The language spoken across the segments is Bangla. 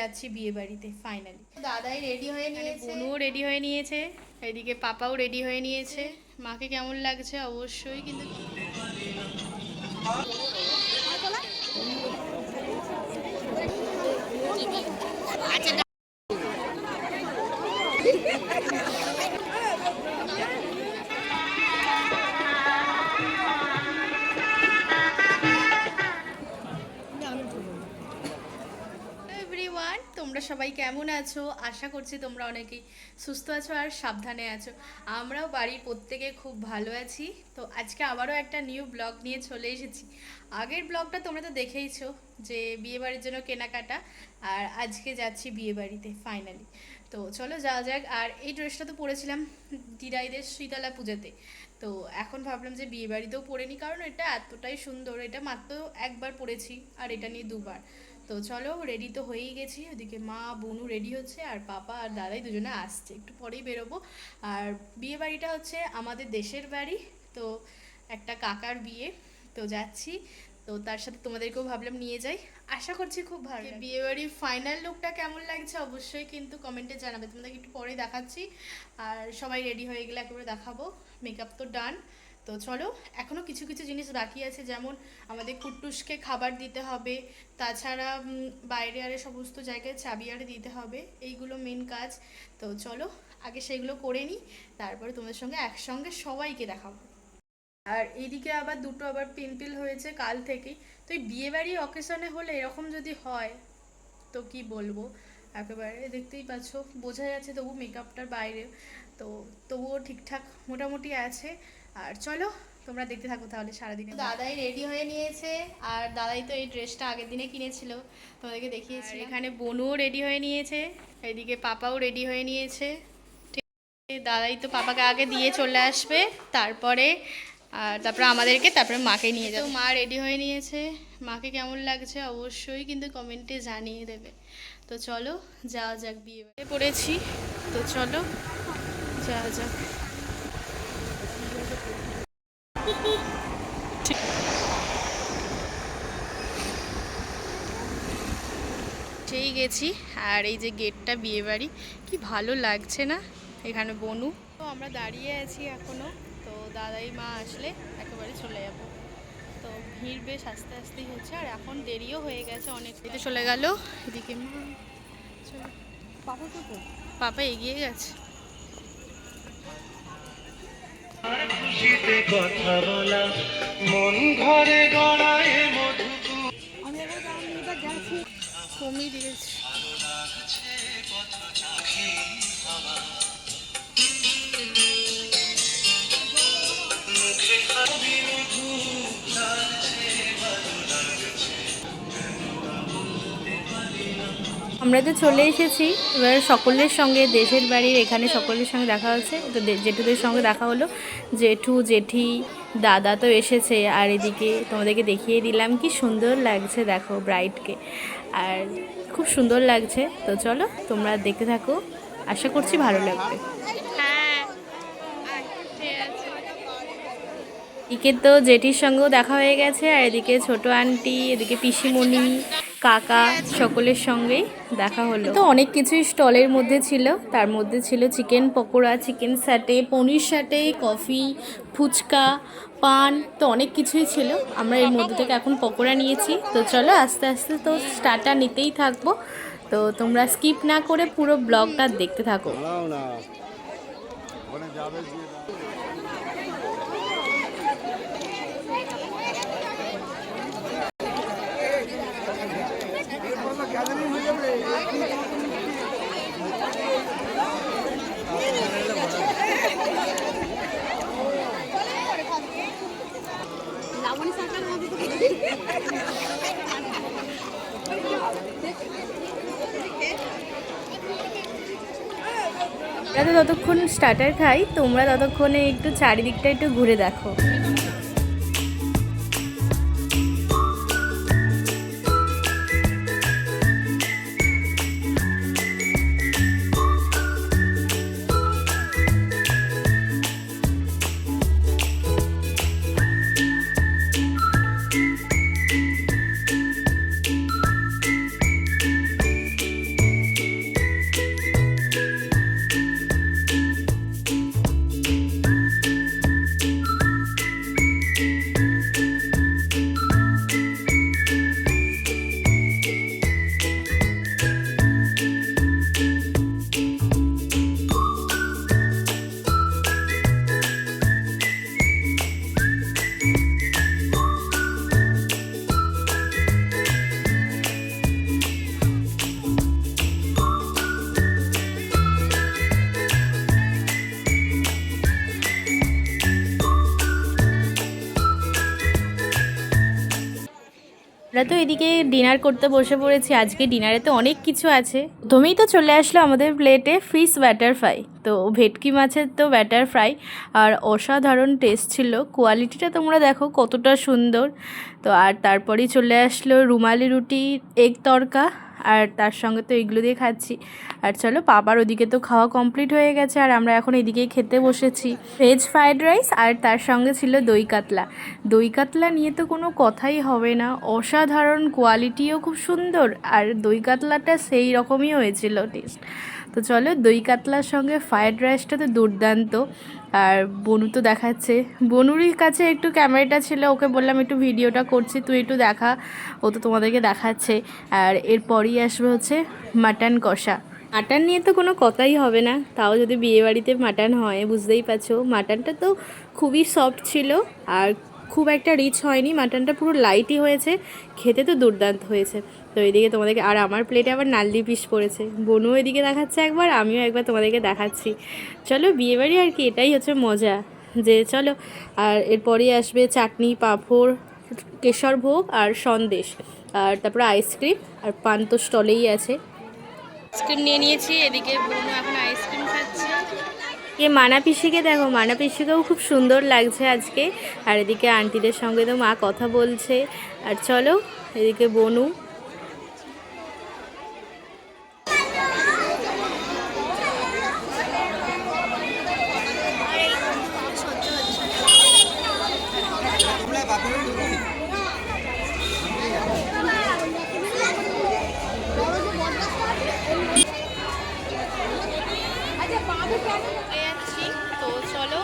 যাচ্ছি বিয়ে বাড়িতে ফাইনালি। দাদাই রেডি হয়ে নিয়েছে, বোনও রেডি হয়ে নিয়েছে, এদিকে পাপাও রেডি হয়ে নিয়েছে। মাকে কেমন লাগছে অবশ্যই কিন্তু এভরিওয়ান, তোমরা সবাই কেমন আছো? আশা করছি তোমরা অনেকেই সুস্থ আছো আর সাবধানে আছো। আমরাও বাড়ির প্রত্যেকে খুব ভালো আছি। তো আজকে আবারও একটা নিউ ব্লগ নিয়ে চলে এসেছি। আগের ব্লগটা তোমরা তো দেখেইছো, যে বিয়ে বাড়ির জন্য কেনাকাটা, আর আজকে যাচ্ছি বিয়ে বাড়িতে ফাইনালি। তো চলো যাওয়া যাক। আর এই ড্রেসটা তো পরেছিলাম দিদাইদের শীতলা পুজোতে, তো এখন ভাবলাম যে বিয়ে বাড়িতেও পরে নিই, কারণ এটা এতটাই সুন্দর। এটা মাত্র একবার পরেছি আর এটা নিয়ে দুবার। তো চলো, রেডি তো হয়েই গেছি। ওদিকে মা বোনু রেডি হচ্ছে, আর পাপা আর দাদাই দুজনে আসছে, একটু পরেই বেরোবো। আর বিয়ে বাড়িটা হচ্ছে আমাদের দেশের বাড়ি, তো একটা কাকার বিয়ে, তো যাচ্ছি। তো তার সাথে তোমাদেরকেও ভাবলাম নিয়ে যাই। আশা করছি খুব ভালো। বিয়ে বাড়ির ফাইনাল লুকটা কেমন লাগছে অবশ্যই কিন্তু কমেন্টে জানাবে, তোমাদেরকে একটু পরেই দেখাচ্ছি। আর সবাই রেডি হয়ে গেলে একেবারে দেখাবো। মেকআপ তো ডান। তো চলো, এখনও কিছু কিছু জিনিস বাকি আছে, যেমন আমাদের কুট্টুসকে খাবার দিতে হবে, তাছাড়া বাইরে আরে সমস্ত জায়গায় চাবি আরে দিতে হবে, এইগুলো মেন কাজ। তো চলো আগে সেগুলো করে নিই, তারপরে তোমাদের সঙ্গে একসঙ্গে সবাইকে দেখাবো। আর এইদিকে আবার দুটো আবার পিম্পল হয়েছে কাল থেকেই। তো এই বিয়েবাড়ি অকেশনে হলে এরকম যদি হয় তো কি বলবো, একেবারে দেখতেই পাচ্ছ, বোঝা যাচ্ছে তবু মেকআপটার বাইরে। তো তবুও ঠিকঠাক মোটামুটি আছে। আর চলো তোমরা দেখতে থাকো তাহলে সারাদিনে। দাদাই রেডি হয়ে নিয়েছে, আর দাদাই তো এই ড্রেসটা আগের দিনে কিনেছিল, তোমাদেরকে দেখিয়েছি। এখানে বোনুও রেডি হয়ে নিয়েছে, এদিকে পাপাও রেডি হয়ে নিয়েছে। দাদাই তো পাপাকে আগে দিয়ে চলে আসবে, তারপরে তারপরে আমাদেরকে, তারপরে মাকে নিয়ে যাবে। মা রেডি হয়ে নিয়েছে, মাকে কেমন লাগছে অবশ্যই কিন্তু কমেন্টে জানিয়ে দেবে। তো চলো যাওয়া যাক, বিয়ে পড়েছি। তো চলো যাওয়া যাক। সেই গেছি। আর এই যে গেটটা বিয়ে বাড়ি, কি ভালো লাগছে না? এখানে বনু, তো আমরা দাঁড়িয়ে আছি এখনো। তো দাদাই মা আসলে একেবারে চলে যাব। তো ভিড় বেশ আস্তে আস্তেই হচ্ছে, আর এখন দেরিও হয়ে গেছে অনেক। এদিকে চলে গেল, এদিকে মা চলো, পাপা এগিয়ে গেছে। কথা বলা মন ঘরে গড়ায় মধু, কমিয়ে দিয়েছি। আমরা তো চলে এসেছি। এবার সকলের সঙ্গে, দেশের বাড়ির এখানে সকলের সঙ্গে দেখা হচ্ছে। তো জেঠুদের সঙ্গে দেখা হলো, জেঠু জেঠি দাদা তো এসেছে। আর এদিকে তোমাদেরকে দেখিয়ে দিলাম কি সুন্দর লাগছে, দেখো ব্রাইডকে, আর খুব সুন্দর লাগছে। তো চলো তোমরা দেখতে থাকো, আশা করছি ভালো লাগবে। এদিকে তো জেঠির সঙ্গেও দেখা হয়ে গেছে, আর এদিকে ছোট আন্টি, এদিকে পিসিমণি, কাকা, সকলের সঙ্গেই দেখা হলো। তো অনেক কিছুই স্টলের মধ্যে ছিল, তার মধ্যে ছিল চিকেন পকোড়া, চিকেন স্যাটে, পনির স্যাটে, কফি, ফুচকা, পান, তো অনেক কিছুই ছিল। আমরা এর মধ্যে থেকে এখন পকোড়া নিয়েছি। তো চলো আস্তে আস্তে তো স্টার্টার নিতেই থাকবো। তো তোমরা স্কিপ না করে পুরো ব্লগটা দেখতে থাকো। আমরা তো ততক্ষণ স্টার্টার খাই, তোমরা ততক্ষণে একটু চারিদিকটা একটু ঘুরে দেখো। আমরা তো এদিকে ডিনার করতে বসে পড়েছি। আজকে ডিনারে তো অনেক কিছু আছে। প্রথমেই তো চলে আসলো আমাদের প্লেটে ফিশ ব্যাটার ফ্রাই। তো ভেটকি মাছের তো ব্যাটার ফ্রাই আর অসাধারণ টেস্ট ছিল। কোয়ালিটিটা তোমরা দেখো কতটা সুন্দর। তো আর তারপরেই চলে আসলো রুমালি রুটি, এগ তড়কা, আর তার সঙ্গে তো এগুলো দিয়ে খাচ্ছি। আর চলো পাপার ওদিকে তো খাওয়া কমপ্লিট হয়ে গেছে, আর আমরা এখন এদিকেই খেতে বসেছি। ভেজ ফ্রায়েড রাইস আর তার সঙ্গে ছিল দই কাতলা। দই কাতলা নিয়ে তো কোনো কথাই হবে না, অসাধারণ, কোয়ালিটিও খুব সুন্দর, আর দই কাতলাটা সেই রকমই হয়েছিল টেস্ট। তো চলো দই কাতলার সঙ্গে ফ্রায়েড রাইসটা তো দুর্দান্ত। আর বনু তো দেখাচ্ছে, বনুরই কাছে একটু ক্যামেরাটা ছিল, ওকে বললাম একটু ভিডিওটা করছি, তুই একটু দেখা, ও তো তোমাদেরকে দেখাচ্ছে। আর এরপরই আসবে হচ্ছে মাটন কষা। মাটন নিয়ে তো কোনো কথাই হবে না, তাও যদি বিয়েবাড়িতে মাটন হয়, বুঝতেই পারছো মাটনটা তো খুবই সফট ছিল আর খুব একটা রিচ হয়নি, মাটনটা পুরো লাইটই হয়েছে, খেতে তো দুর্দান্ত হয়েছে। তো এদিকে তোমাদেরকে, আর আমার প্লেটে আবার নাল্লি পিস পড়েছে, বনু এদিকে দেখাচ্ছে একবার, আমিও একবার তোমাদেরকে দেখাচ্ছি। চলো বিয়েবাড়ি আর কি, এটাই হচ্ছে মজা, যে চলো। আর এরপরেই আসবে চাটনি, পাঁপড়, কেশর ভোগ আর সন্দেশ, আর তারপরে আইসক্রিম, আর পান তো স্টলেই আছে। আইসক্রিম নিয়ে নিয়েছি, এদিকে বনু এখন আইসক্রিম খাচ্ছে। মানা পিসিকে দেখো, মানা পিসিকেও খুব সুন্দর লাগছে আজকে। আর এদিকে আন্টিদের সঙ্গে তো মা কথা বলছে। আর চলো এদিকে বনু, তো চলো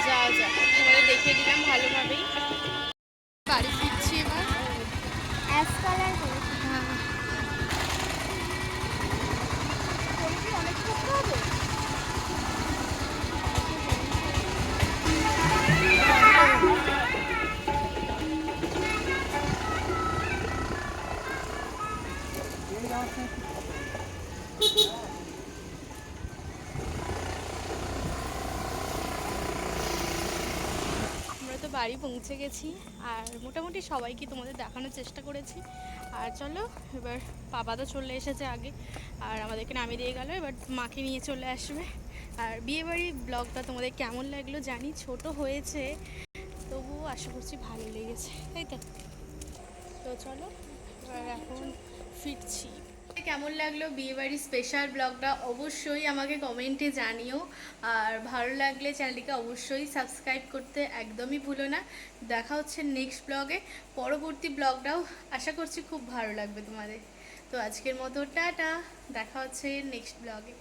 যাও যাও, তোমাদের দেখিয়ে দিলাম ভালোভাবেই। বাড়ি ফিরছি এবার। অ্যাশ কালার করেছি। হ্যাঁ। অনেক করতে হবে। আমরা তো বাড়ি পৌঁছে গেছি, আর মোটামুটি সবাইকে তোমাদের দেখানোর চেষ্টা করেছি। আর চলো এবার বাবা তো চলে এসেছে আগে, আর আমাদেরকে নামিয়ে দিয়ে গেল, এবার মাকে নিয়ে চলে আসবে। আর বিয়েবাড়ির ব্লগটা তোমাদের কেমন লাগলো জানি, ছোট হয়েছে তবুও আশা করছি ভালো লেগেছে, তাই তো। তো চলো এবার এখন ফিরছি। কেমন লাগলো বিয়েবাড়ির স্পেশাল ব্লগটা অবশ্যই আমাকে কমেন্টে জানিও, আর ভালো লাগলে চ্যানেলটিকে অবশ্যই সাবস্ক্রাইব করতে একদমই ভুলো না। দেখা হচ্ছে নেক্সট ব্লগে, পরবর্তী ব্লগটাও আশা করছি খুব ভালো লাগবে তোমাদের। তো আজকের মতো টাটা, দেখা হচ্ছে নেক্সট ব্লগে।